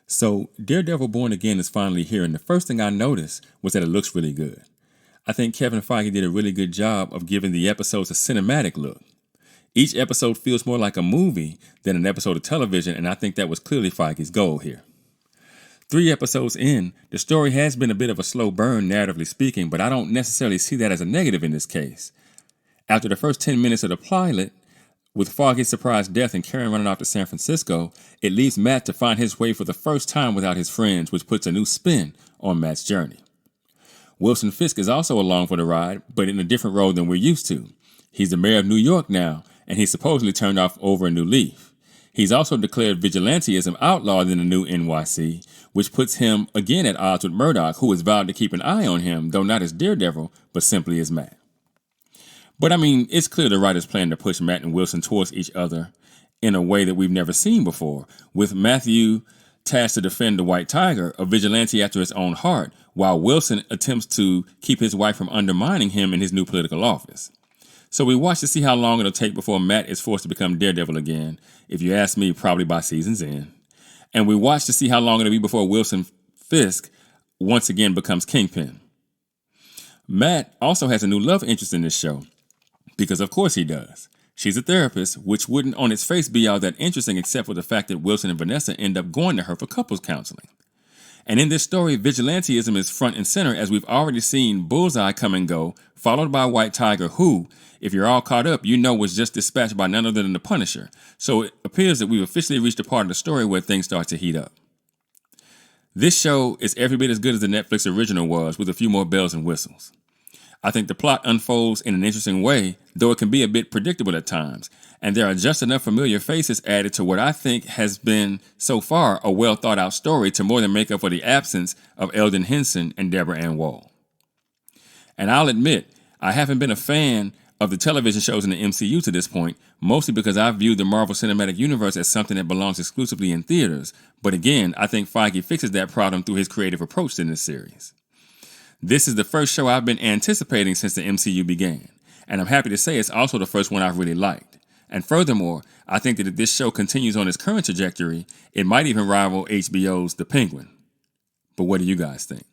So, Daredevil Born Again is finally here, and the first thing I noticed was that it looks really good. I think Kevin Feige did a really good job of giving the episodes a cinematic look. Each episode feels more like a movie than an episode of television, and I think that was clearly Feige's goal here. 3 episodes in, the story has been a bit of a slow burn, narratively speaking, but I don't necessarily see that as a negative in this case. After the first 10 minutes of the pilot, with Foggy's surprise death and Karen running off to San Francisco, it leaves Matt to find his way for the first time without his friends, which puts a new spin on Matt's journey. Wilson Fisk is also along for the ride, but in a different role than we're used to. He's the mayor of New York now, and he's supposedly turned off over a new leaf. He's also declared vigilantism outlawed in the new NYC, which puts him again at odds with Murdoch, who has vowed to keep an eye on him, though not as Daredevil, but simply as Matt. But I mean, it's clear the writers plan to push Matt and Wilson towards each other in a way that we've never seen before, with Matthew tasked to defend the White Tiger, a vigilante after his own heart, while Wilson attempts to keep his wife from undermining him in his new political office. So we watch to see how long it'll take before Matt is forced to become Daredevil again. If you ask me, probably by season's end. And we watch to see how long it'll be before Wilson Fisk once again becomes Kingpin. Matt also has a new love interest in this show, because of course he does. She's a therapist, which wouldn't on its face be all that interesting except for the fact that Wilson and Vanessa end up going to her for couples counseling. And in this story, vigilantism is front and center, as we've already seen Bullseye come and go, followed by White Tiger, who, if you're all caught up, you know was just dispatched by none other than the Punisher. So it appears that we've officially reached a part of the story where things start to heat up. This show is every bit as good as the Netflix original was, with a few more bells and whistles. I think the plot unfolds in an interesting way, though it can be a bit predictable at times, and there are just enough familiar faces added to what I think has been, so far, a well-thought-out story to more than make up for the absence of Eldon Henson and Deborah Ann Woll. And I'll admit, I haven't been a fan of the television shows in the MCU to this point, mostly because I view the Marvel Cinematic Universe as something that belongs exclusively in theaters, but again, I think Feige fixes that problem through his creative approach in this series. This is the first show I've been anticipating since the MCU began, and I'm happy to say it's also the first one I've really liked. And furthermore, I think that if this show continues on its current trajectory, it might even rival HBO's The Penguin. But what do you guys think?